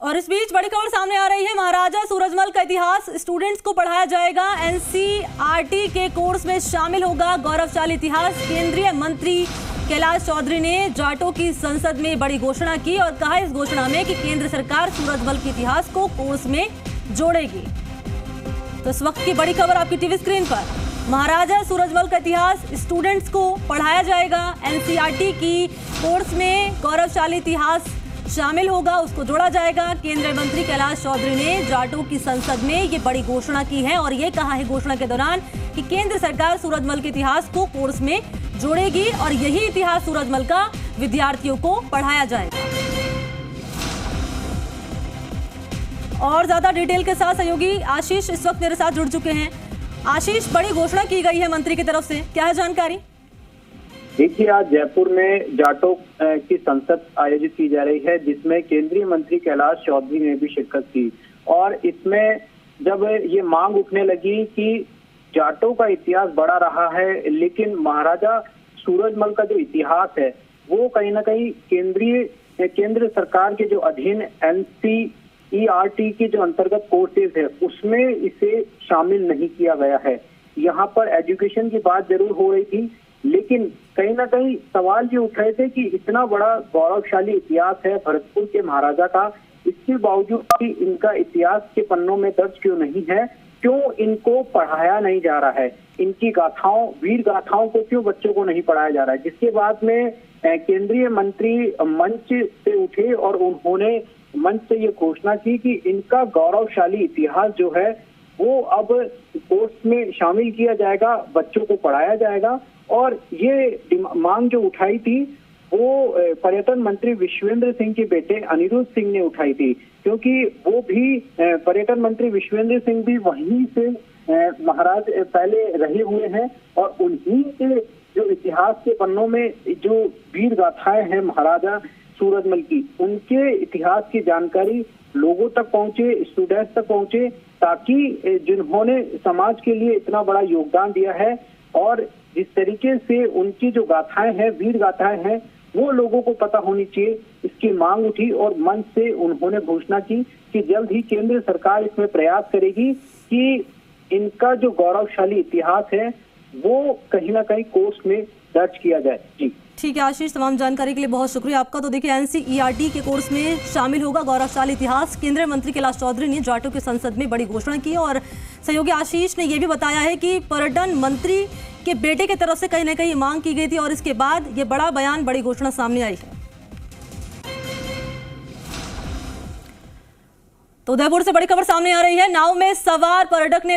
और इस बीच बड़ी खबर सामने आ रही है। महाराजा सूरजमल का इतिहास स्टूडेंट्स को पढ़ाया जाएगा। एनसीईआरटी के कोर्स में शामिल होगा गौरवशाली इतिहास। केंद्रीय मंत्री कैलाश चौधरी ने जाटों की संसद में बड़ी घोषणा की और कहा इस घोषणा में कि केंद्र सरकार सूरजमल के इतिहास को कोर्स में जोड़ेगी। तो इस वक्त की बड़ी खबर आपकी टीवी स्क्रीन पर। महाराजा सूरजमल का इतिहास स्टूडेंट्स को पढ़ाया जाएगा। एनसीईआरटी की कोर्स में गौरवशाली इतिहास शामिल होगा, उसको जोड़ा जाएगा। केंद्रीय मंत्री कैलाश चौधरी ने जाटों की संसद में ये बड़ी घोषणा की है और ये कहा है घोषणा के दौरान कि केंद्र सरकार सूरजमल के इतिहास को कोर्स में जोड़ेगी और यही इतिहास सूरजमल का विद्यार्थियों को पढ़ाया जाएगा। और ज्यादा डिटेल के साथ सहयोगी आशीष इस वक्त मेरे साथ जुड़ चुके हैं। आशीष, बड़ी घोषणा की गई है मंत्री की तरफ से, क्या है जानकारी? देखिए, आज जयपुर में जाटों की संसद आयोजित की जा रही है, जिसमें केंद्रीय मंत्री कैलाश चौधरी ने भी शिरकत की। और इसमें जब ये मांग उठने लगी कि जाटों का इतिहास बड़ा रहा है, लेकिन महाराजा सूरजमल का जो इतिहास है वो कहीं ना कहीं केंद्र सरकार के जो अधीन एनसीईआरटी के जो अंतर्गत कोर्सेज है उसमें इसे शामिल नहीं किया गया है। यहाँ पर एजुकेशन की बात जरूर हो रही थी, लेकिन कहीं ना कहीं सवाल ये उठ रहे थे कि इतना बड़ा गौरवशाली इतिहास है भरतपुर के महाराजा का, इसके बावजूद भी इनका इतिहास के पन्नों में दर्ज क्यों नहीं है, क्यों इनको पढ़ाया नहीं जा रहा है, इनकी गाथाओं, वीर गाथाओं को क्यों बच्चों को नहीं पढ़ाया जा रहा है। जिसके बाद में केंद्रीय मंत्री मंच से उठे और उन्होंने मंच से ये घोषणा की कि इनका गौरवशाली इतिहास जो है वो अब कोर्स में शामिल किया जाएगा, बच्चों को पढ़ाया जाएगा। और ये मांग जो उठाई थी वो पर्यटन मंत्री विश्वेंद्र सिंह के बेटे अनिरुद्ध सिंह ने उठाई थी, क्योंकि वो भी पर्यटन मंत्री विश्वेंद्र सिंह भी वहीं से महाराज पहले रहे हुए हैं और उन्हीं के जो इतिहास के पन्नों में जो वीर गाथाएं हैं महाराजा सूरजमल की, उनके इतिहास की जानकारी लोगों तक पहुंचे, स्टूडेंट्स तक पहुंचे, ताकि जिन्होंने समाज के लिए इतना बड़ा योगदान दिया है और जिस तरीके से उनकी जो गाथाएं हैं, वीर गाथाएं हैं, वो लोगों को पता होनी चाहिए। इसकी मांग उठी और मंच से उन्होंने घोषणा की कि जल्द ही केंद्र सरकार इसमें प्रयास करेगी कि इनका जो गौरवशाली इतिहास है वो कहीं ना कहीं कोर्स में दर्ज किया जाए। जी ठीक है आशीष, तमाम जानकारी के लिए बहुत शुक्रिया आपका। तो देखिए, एनसीईआरटी के कोर्स में शामिल होगा गौरवशाली इतिहास। केंद्रीय मंत्री कैलाश चौधरी ने जाटों की संसद में बड़ी घोषणा की और सहयोगी आशीष ने यह भी बताया है कि पर्यटन मंत्री के बेटे की तरफ से कहीं ना कहीं मांग की गई थी और इसके बाद ये बड़ा बयान, बड़ी घोषणा सामने आई है। तो उदयपुर से बड़ी खबर सामने आ रही है। नाव में सवार पर्यटक ने